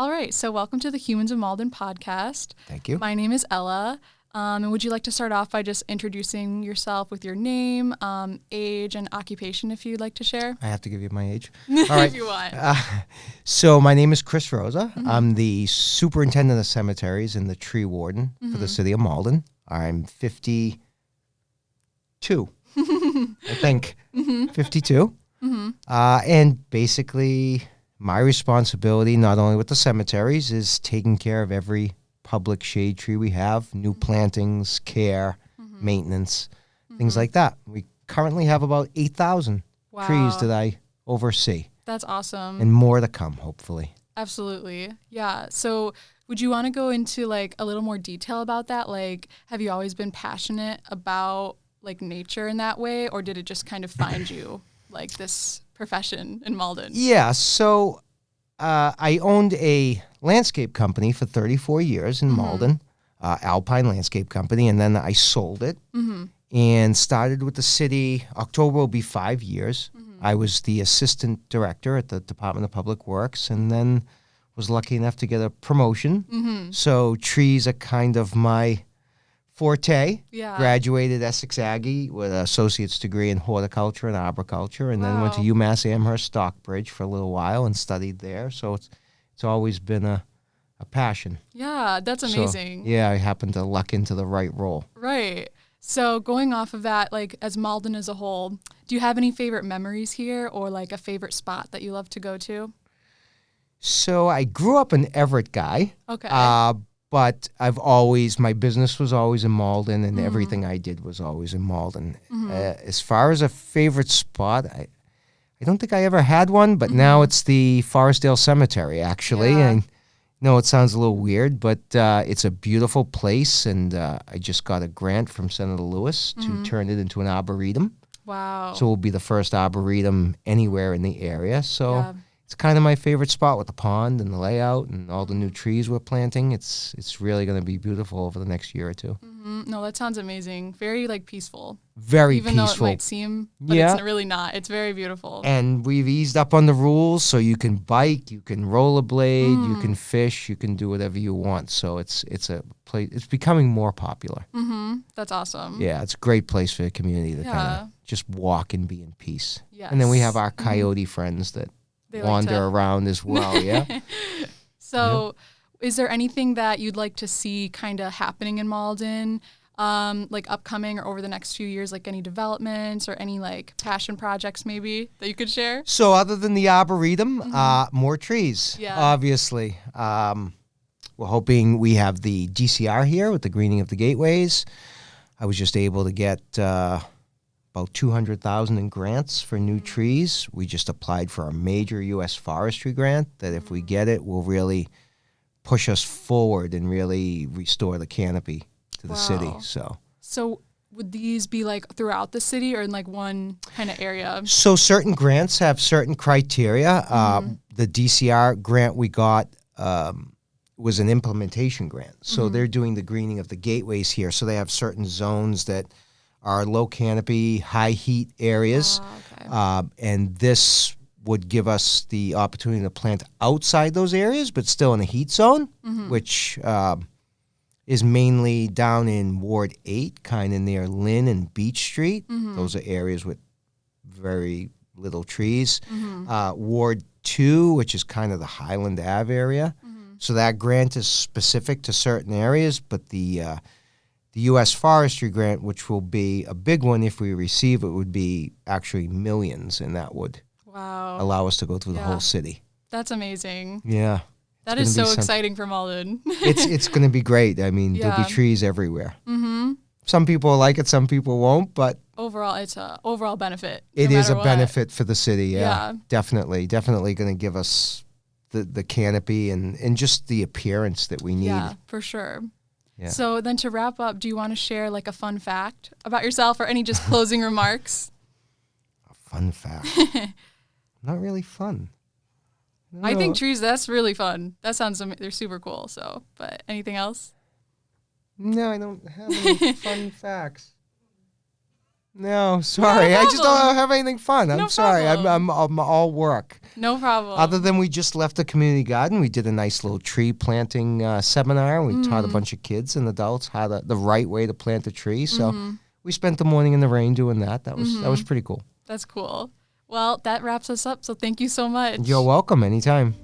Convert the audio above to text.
All right, so welcome to the Humans of Malden podcast. Thank you. My name is Ella, and would you like to start off by just introducing yourself with your name, age, and occupation if you'd like to share? I have to give you my age. All right. If you want. So my name is Chris Rosa. I'm the superintendent of cemeteries and the tree warden for the city of Malden. I'm 52, I think. 52. And basically my responsibility, not only with the cemeteries, is taking care of every public shade tree we have, new plantings, care, maintenance, things like that. We currently have about 8,000 trees that I oversee. That's awesome. And more to come, hopefully. Absolutely. Yeah. So would you want to go into like a little more detail about that? Like, have you always been passionate about like nature in that way, or did it just kind of find you like this profession in Malden? Yeah. So I owned a landscape company for 34 years in Malden, Alpine Landscape Company, and then I sold it and started with the city. October will be 5 years. I was the assistant director at the Department of Public Works, and then was lucky enough to get a promotion. So trees are kind of my forte. Yeah. Graduated Essex Aggie with an associate's degree in horticulture and arboriculture, and then went to UMass Amherst Stockbridge for a little while and studied there. So it's always been a passion. Yeah, that's amazing. So, yeah, I happened to luck into the right role. Right. So going off of that, like as Malden as a whole, do you have any favorite memories here or like a favorite spot that you love to go to? So I grew up an Everett guy. Okay. But my business was always in Malden, and everything I did was always in Malden. As far as a favorite spot, I don't think I ever had one, but now it's the Forestdale Cemetery, actually. Yeah. And no, it sounds a little weird, but it's a beautiful place, and I just got a grant from Senator Lewis to turn it into an arboretum. Wow. So it will be the first arboretum anywhere in the area. So. Yeah. It's kind of my favorite spot with the pond and the layout and all the new trees we're planting. It's really going to be beautiful over the next year or two. No, that sounds amazing. Very like peaceful. Very Even peaceful. though it might seem, but it's really not. It's very beautiful. And we've eased up on the rules, so you can bike, you can rollerblade, you can fish, you can do whatever you want. So it's a place. It's becoming more popular. That's awesome. Yeah, it's a great place for the community to kind of just walk and be in peace. And then we have our coyote friends that They wander around as well. Yeah. So is there anything that you'd like to see kind of happening in Malden, like upcoming or over the next few years, like any developments or any like passion projects maybe that you could share? So other than the arboretum, more trees, obviously. We're hoping we have the DCR here with the greening of the gateways. I was just able to get about $200,000 in grants for new trees. We just applied for a major U.S. forestry grant that if we get it, will really push us forward and really restore the canopy to the city. So would these be like throughout the city or in like one kind of area? So certain grants have certain criteria. The DCR grant we got was an implementation grant. So they're doing the greening of the gateways here. So they have certain zones that are low canopy, high heat areas. And this would give us the opportunity to plant outside those areas, but still in a heat zone, which is mainly down in Ward 8, kind of near Lynn and Beach Street. Those are areas with very little trees. Ward 2, which is kind of the Highland Ave area. So that grant is specific to certain areas, but the U.S. Forestry Grant, which will be a big one if we receive it, would be actually millions, and that would allow us to go through the whole city. That's amazing. Yeah. That is so exciting for Malden. It's going to be great. I mean, there'll be trees everywhere. Some people will like it, some people won't, but overall, it's a overall benefit. It is a benefit for the city, yeah. Definitely going to give us the canopy and just the appearance that we need. Yeah, for sure. Yeah. So then to wrap up, do you want to share like a fun fact about yourself or any just closing remarks? A fun fact? Not really fun. I think trees, that's really fun. That sounds, they're super cool. So, but anything else? No, I don't have any fun facts. No, sorry. I just don't have anything fun. I'm No sorry. problem. I'm all work. No problem. Other than we just left the community garden, we did a nice little tree planting seminar. We taught a bunch of kids and adults how the right way to plant a tree. So we spent the morning in the rain doing that. That was pretty cool. That's cool. Well, that wraps us up. So thank you so much. You're welcome anytime.